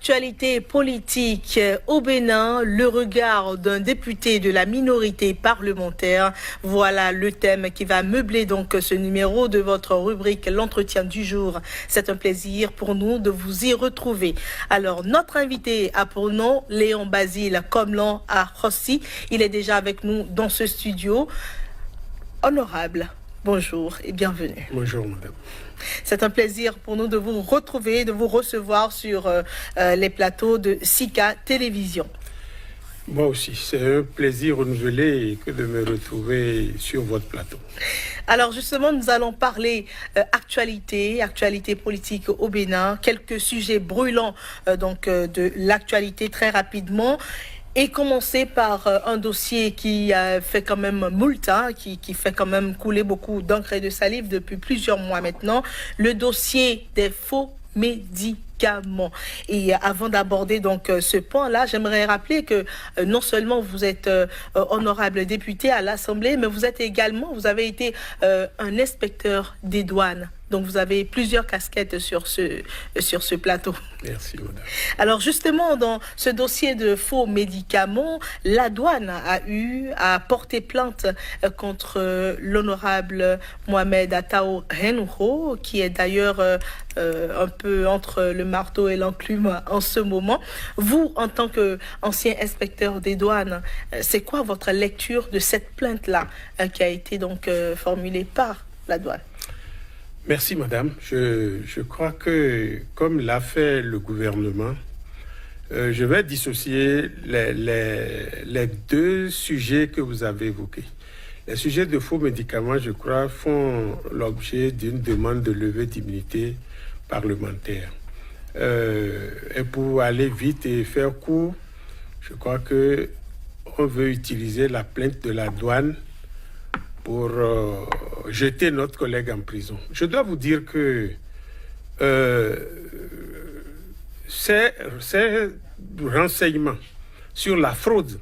Actualité politique au Bénin, le regard d'un député de la minorité parlementaire. Voilà le thème qui va meubler donc ce numéro de votre rubrique L'entretien du jour. C'est un plaisir pour nous de vous y retrouver. Alors, notre invité a pour nom Léon Basile Komlan à Rossi. Il est déjà avec nous dans ce studio. Honorable, bonjour et bienvenue. Bonjour, madame. C'est un plaisir pour nous de vous retrouver, de vous recevoir sur les plateaux de Sika Télévision. Moi aussi, c'est un plaisir renouvelé que de me retrouver sur votre plateau. Alors justement, nous allons parler actualité politique au Bénin, quelques sujets brûlants de l'actualité très rapidement. Et commencer par un dossier qui fait quand même moult, qui fait quand même couler beaucoup d'encre et de salive depuis plusieurs mois maintenant, le dossier des faux médicaments. Et avant d'aborder donc ce point-là, j'aimerais rappeler que non seulement vous êtes honorable député à l'Assemblée, mais vous avez été un inspecteur des douanes. Donc vous avez plusieurs casquettes sur ce plateau. Merci, madame. Alors justement, dans ce dossier de faux médicaments, la douane a porté plainte contre l'honorable Mohamed Atao Renouho, qui est d'ailleurs un peu entre le marteau et l'enclume en ce moment. Vous, en tant qu'ancien inspecteur des douanes, c'est quoi votre lecture de cette plainte-là qui a été donc formulée par la douane ? Merci, madame. Je crois que, comme l'a fait le gouvernement, je vais dissocier les deux sujets que vous avez évoqués. Les sujets de faux médicaments, je crois, font l'objet d'une demande de levée d'immunité parlementaire. Et pour aller vite et faire court, je crois que on veut utiliser la plainte de la douane pour jeter notre collègue en prison. Je dois vous dire que ces renseignements sur la fraude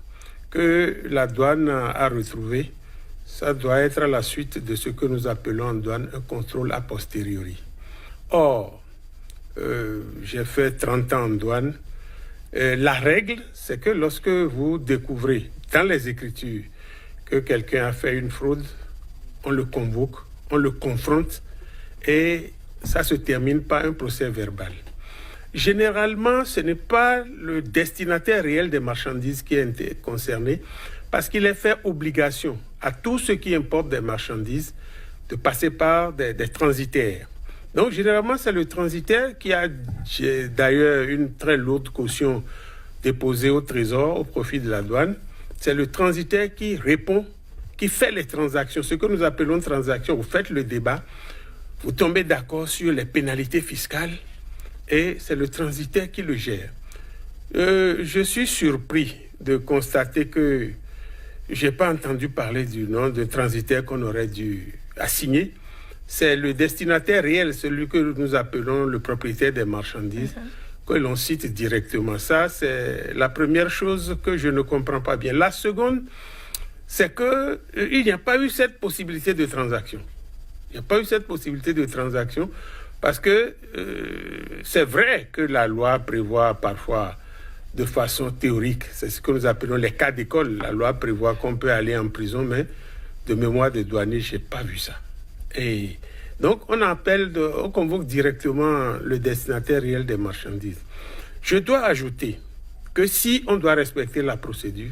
que la douane a retrouvé, ça doit être à la suite de ce que nous appelons en douane un contrôle a posteriori. Or, j'ai fait 30 ans en douane. La règle, c'est que lorsque vous découvrez dans les écritures que quelqu'un a fait une fraude, on le convoque, on le confronte et ça se termine par un procès verbal. Généralement, ce n'est pas le destinataire réel des marchandises qui est concerné parce qu'il est fait obligation à tous ceux qui importent des marchandises de passer par des transitaires. Donc, généralement, c'est le transitaire qui a d'ailleurs une très lourde caution déposée au Trésor au profit de la douane. C'est le transitaire qui répond, qui fait les transactions, ce que nous appelons transactions. Vous faites le débat, vous tombez d'accord sur les pénalités fiscales et c'est le transitaire qui le gère. Je suis surpris de constater que je n'ai pas entendu parler du nom de transitaire qu'on aurait dû assigner. C'est le destinataire réel, celui que nous appelons le propriétaire des marchandises, que l'on cite directement. Ça, c'est la première chose que je ne comprends pas bien. La seconde, c'est qu'il n'y a pas eu cette possibilité de transaction. Il n'y a pas eu cette possibilité de transaction parce que c'est vrai que la loi prévoit parfois de façon théorique, c'est ce que nous appelons les cas d'école. La loi prévoit qu'on peut aller en prison, mais de mémoire de douanier, je n'ai pas vu ça. Et donc, on convoque directement le destinataire réel des marchandises. Je dois ajouter que si on doit respecter la procédure,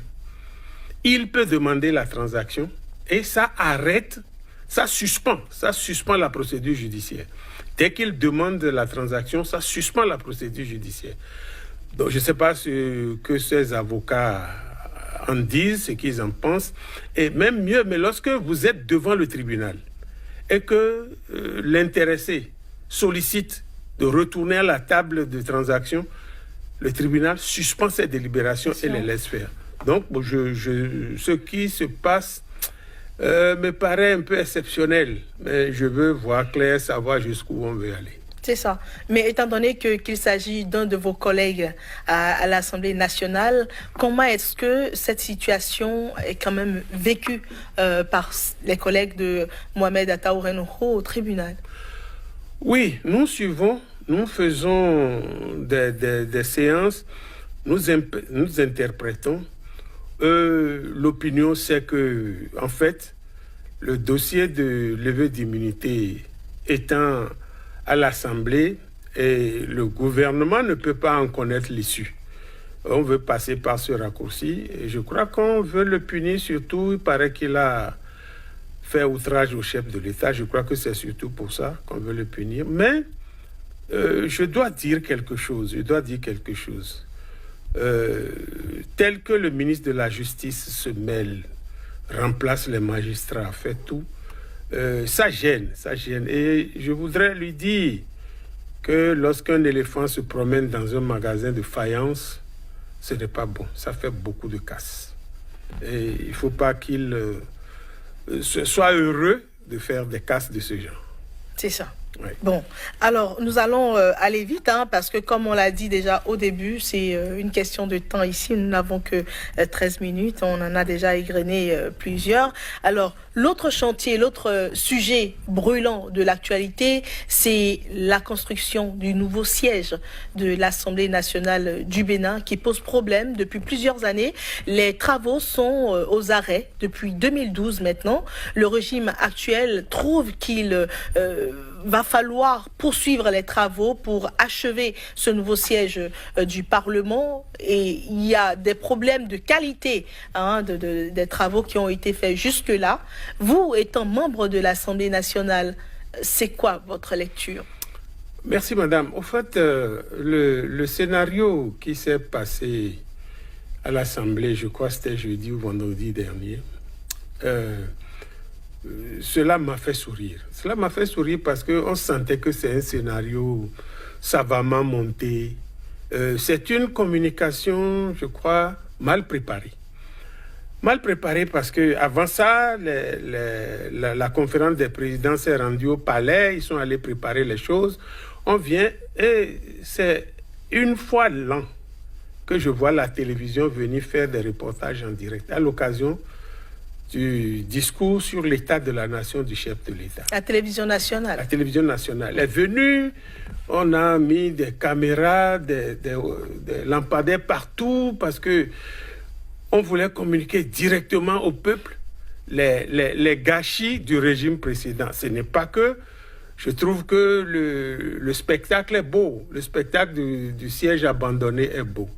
il peut demander la transaction et ça arrête, ça suspend la procédure judiciaire. Dès qu'il demande la transaction, ça suspend la procédure judiciaire. Donc, je ne sais pas ce que ces avocats en disent, ce qu'ils en pensent. Et même mieux, mais lorsque vous êtes devant le tribunal, et que l'intéressé sollicite de retourner à la table de transaction, le tribunal suspend ses délibérations et les laisse faire. Donc, ce qui se passe me paraît un peu exceptionnel, mais je veux voir clair, savoir jusqu'où on veut aller. C'est ça. Mais étant donné qu'il s'agit d'un de vos collègues à l'Assemblée nationale, comment est-ce que cette situation est quand même vécue par les collègues de Mohamed Atao Renouho au tribunal? Oui, nous suivons nous faisons des séances, nous interprétons. L'opinion, c'est que, en fait, le dossier de levée d'immunité étant à l'Assemblée, et le gouvernement ne peut pas en connaître l'issue. On veut passer par ce raccourci, et je crois qu'on veut le punir surtout. Il paraît qu'il a fait outrage au chef de l'État. Je crois que c'est surtout pour ça qu'on veut le punir. Mais je dois dire quelque chose. Tel que le ministre de la Justice se mêle, remplace les magistrats, fait tout, ça gêne. Et je voudrais lui dire que lorsqu'un éléphant se promène dans un magasin de faïence, ce n'est pas bon. Ça fait beaucoup de casse. Et il ne faut pas qu'il soit heureux de faire des casses de ce genre. C'est ça. Oui. Bon, alors nous allons aller vite, parce que comme on l'a dit déjà au début, c'est une question de temps ici. Nous n'avons que 13 minutes, on en a déjà égrené plusieurs. Alors, l'autre chantier, l'autre sujet brûlant de l'actualité, c'est la construction du nouveau siège de l'Assemblée nationale du Bénin qui pose problème depuis plusieurs années. Les travaux sont aux arrêts depuis 2012 maintenant. Le régime actuel trouve qu'il va falloir poursuivre les travaux pour achever ce nouveau siège du Parlement, et il y a des problèmes de qualité des travaux qui ont été faits jusque-là. Vous, étant membre de l'Assemblée nationale, c'est quoi votre lecture? Merci madame. Au fait, le scénario qui s'est passé à l'Assemblée, je crois que c'était jeudi ou vendredi dernier, cela m'a fait sourire. Cela m'a fait sourire parce qu'on sentait que c'est un scénario savamment monté. C'est une communication, je crois, mal préparée. Mal préparée parce qu'avant ça, la conférence des présidents s'est rendue au palais, ils sont allés préparer les choses. On vient et c'est une fois l'an que je vois la télévision venir faire des reportages en direct à l'occasion du discours sur l'état de la nation du chef de l'État. La télévision nationale. La télévision nationale est venue, on a mis des caméras, des lampadaires partout parce que on voulait communiquer directement au peuple les gâchis du régime précédent. Ce n'est pas que je trouve que le spectacle est beau, le spectacle du siège abandonné est beau.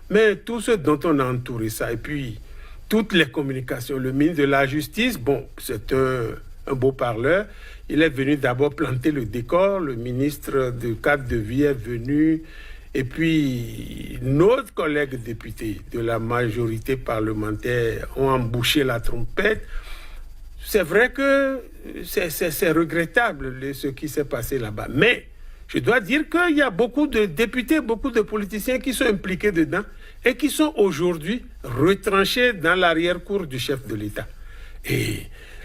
Mais tout ce dont on a entouré ça, et puis toutes les communications, le ministre de la Justice, bon, c'est un beau parleur, il est venu d'abord planter le décor, le ministre du cadre de vie est venu, et puis nos collègues députés de la majorité parlementaire ont embouché la trompette. C'est vrai que c'est regrettable ce qui s'est passé là-bas, mais je dois dire qu'il y a beaucoup de députés, beaucoup de politiciens qui sont impliqués dedans et qui sont aujourd'hui retranchés dans l'arrière-cour du chef de l'État. Et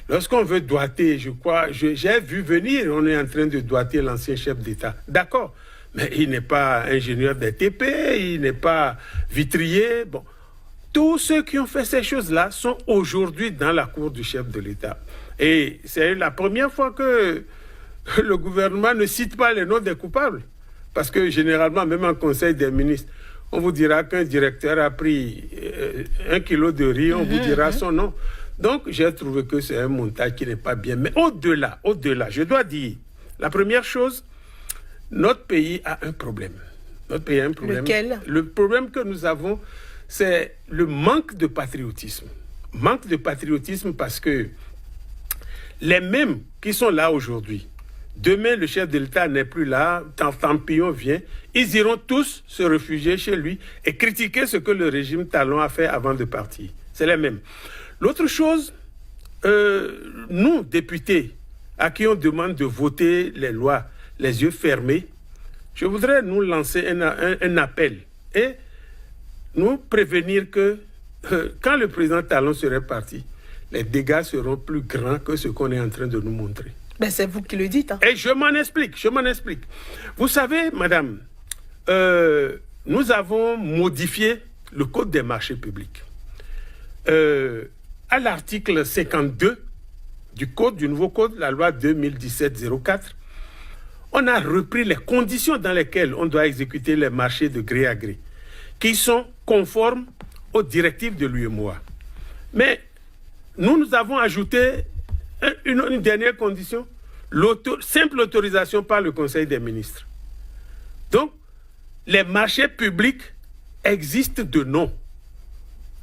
lorsqu'on veut doiter, je crois, j'ai vu venir, on est en train de doiter l'ancien chef d'État. D'accord, mais il n'est pas ingénieur des TP, il n'est pas vitrier. Bon, tous ceux qui ont fait ces choses-là sont aujourd'hui dans la cour du chef de l'État. Et c'est la première fois que le gouvernement ne cite pas les noms des coupables. Parce que généralement, même en conseil des ministres, on vous dira qu'un directeur a pris 1 kilo de riz, on vous dira son nom. Donc, j'ai trouvé que c'est un montage qui n'est pas bien. Mais au-delà, je dois dire, la première chose, notre pays a un problème. Notre pays a un problème. Lequel? Le problème que nous avons, c'est le manque de patriotisme. Manque de patriotisme parce que les mêmes qui sont là aujourd'hui, demain, le chef de l'État n'est plus là, Tampillon vient, ils iront tous se réfugier chez lui et critiquer ce que le régime Talon a fait avant de partir. C'est les mêmes. L'autre chose, nous, députés, à qui on demande de voter les lois les yeux fermés, je voudrais nous lancer un appel et nous prévenir que quand le président Talon serait parti, les dégâts seront plus grands que ce qu'on est en train de nous montrer. Ben c'est vous qui le dites. Et je m'en explique. Vous savez, madame, nous avons modifié le code des marchés publics. À l'article 52 du nouveau code, la loi 2017-04, on a repris les conditions dans lesquelles on doit exécuter les marchés de gré à gré, qui sont conformes aux directives de l'UEMOA. Mais nous avons ajouté une dernière condition, simple autorisation par le Conseil des ministres. Donc, les marchés publics existent de nom.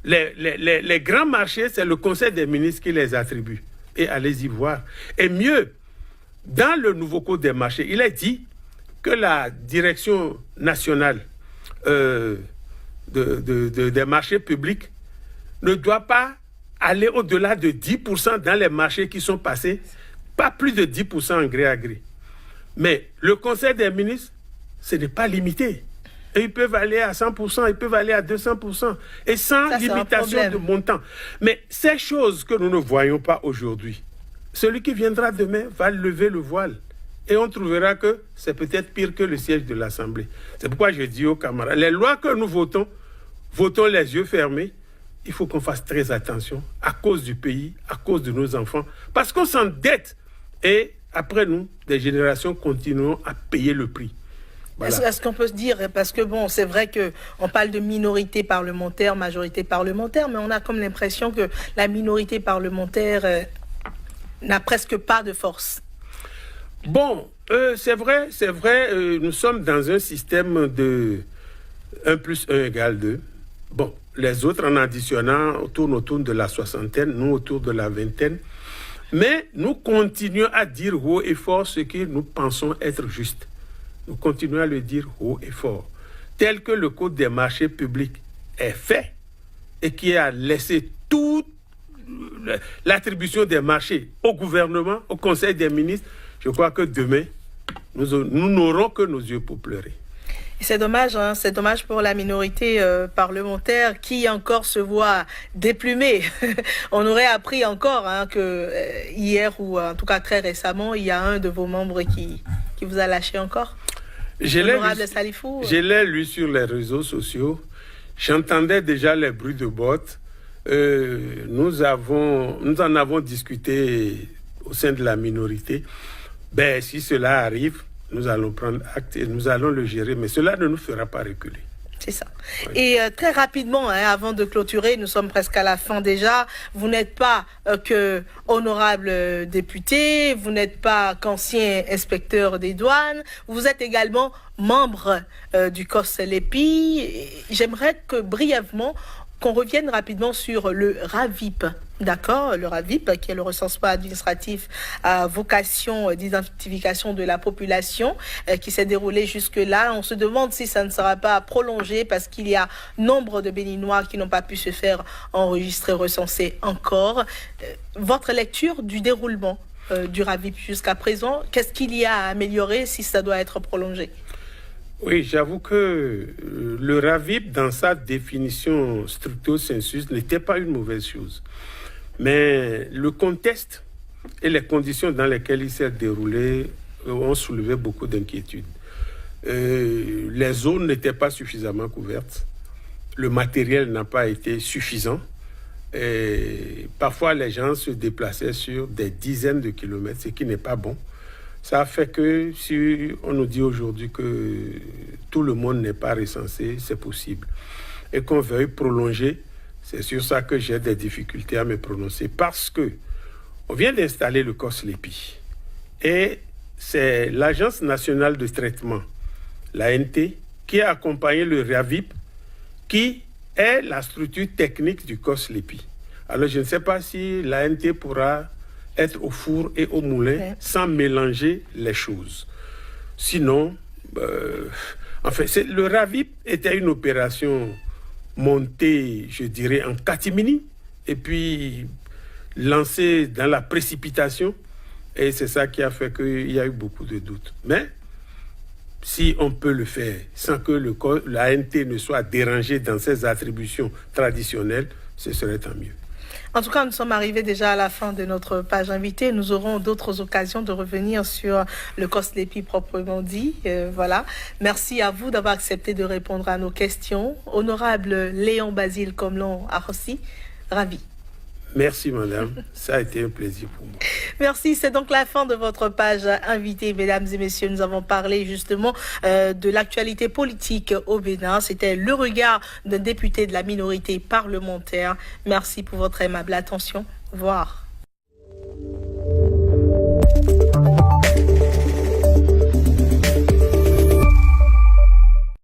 Les grands marchés, c'est le Conseil des ministres qui les attribue. Et allez-y voir. Et mieux, dans le nouveau code des marchés, il est dit que la direction nationale des marchés publics ne doit pas aller au-delà de 10% dans les marchés qui sont passés, pas plus de 10% en gré à gré. Mais le Conseil des ministres, ce n'est pas limité. Et ils peuvent aller à 100%, ils peuvent aller à 200%, et sans limitation de montant. Mais ces choses que nous ne voyons pas aujourd'hui, celui qui viendra demain va lever le voile. Et on trouvera que c'est peut-être pire que le siège de l'Assemblée. C'est pourquoi je dis aux camarades, les lois que nous votons les yeux fermés. Il faut qu'on fasse très attention à cause du pays, à cause de nos enfants, parce qu'on s'endette. Et après nous, des générations continueront à payer le prix. Voilà. Est-ce qu'on peut se dire, parce que bon, c'est vrai qu'on parle de minorité parlementaire, majorité parlementaire, mais on a comme l'impression que la minorité parlementaire n'a presque pas de force. Bon, c'est vrai, nous sommes dans un système de 1 + 1 = 2. Bon, les autres en additionnant tournent autour de la soixantaine, nous autour de la vingtaine. Mais nous continuons à dire haut et fort ce que nous pensons être juste. Nous continuons à le dire haut et fort. Tel que le Code des marchés publics est fait et qui a laissé toute l'attribution des marchés au gouvernement, au Conseil des ministres, je crois que demain, nous n'aurons que nos yeux pour pleurer. C'est dommage, hein, c'est dommage pour la minorité parlementaire qui encore se voit déplumée. On aurait appris encore que hier, ou en tout cas très récemment, il y a un de vos membres qui vous a lâché encore. Honorable Salifou. Je l'ai lu sur les réseaux sociaux. J'entendais déjà les bruits de bottes. Nous en avons discuté au sein de la minorité. Ben, si cela arrive, nous allons prendre acte et nous allons le gérer, mais cela ne nous fera pas reculer. C'est ça. Oui. Et très rapidement, avant de clôturer, nous sommes presque à la fin déjà, vous n'êtes pas que honorable député, vous n'êtes pas qu'ancien inspecteur des douanes, vous êtes également membre du COS-LEPI. J'aimerais que brièvement, qu'on revienne rapidement sur le RAVIP, d'accord? Le RAVIP, qui est le recensement administratif à vocation d'identification de la population, qui s'est déroulé jusque-là. On se demande si ça ne sera pas prolongé parce qu'il y a nombre de Béninois qui n'ont pas pu se faire enregistrer, recenser encore. Votre lecture du déroulement du RAVIP jusqu'à présent, qu'est-ce qu'il y a à améliorer si ça doit être prolongé? Oui, j'avoue que le RAVIP, dans sa définition stricto sensu, n'était pas une mauvaise chose. Mais le contexte et les conditions dans lesquelles il s'est déroulé ont soulevé beaucoup d'inquiétudes. Les zones n'étaient pas suffisamment couvertes. Le matériel n'a pas été suffisant. Et parfois, les gens se déplaçaient sur des dizaines de kilomètres, ce qui n'est pas bon. Ça fait que si on nous dit aujourd'hui que tout le monde n'est pas recensé, c'est possible. Et qu'on veuille prolonger, c'est sur ça que j'ai des difficultés à me prononcer. Parce que on vient d'installer le COS-LEPI. Et c'est l'Agence nationale de traitement, l'ANT, qui a accompagné le RAVIP, qui est la structure technique du COS-LEPI. Alors je ne sais pas si l'ANT pourra être au four et au moulin sans mélanger les choses. Sinon, le RAVIP était une opération montée, je dirais, en catimini et puis lancée dans la précipitation. Et c'est ça qui a fait qu'il y a eu beaucoup de doutes. Mais si on peut le faire sans que l'ANT ne soit dérangé dans ses attributions traditionnelles, ce serait tant mieux. En tout cas, nous sommes arrivés déjà à la fin de notre page invitée. Nous aurons d'autres occasions de revenir sur le COS-LEPI proprement dit. Voilà. Merci à vous d'avoir accepté de répondre à nos questions. Honorable Léon Basile Komlon Arossi, ravi. Merci, madame. Ça a été un plaisir pour moi. Merci, c'est donc la fin de votre page invitée, mesdames et messieurs. Nous avons parlé justement de l'actualité politique au Bénin. C'était le regard d'un député de la minorité parlementaire. Merci pour votre aimable attention. Au revoir.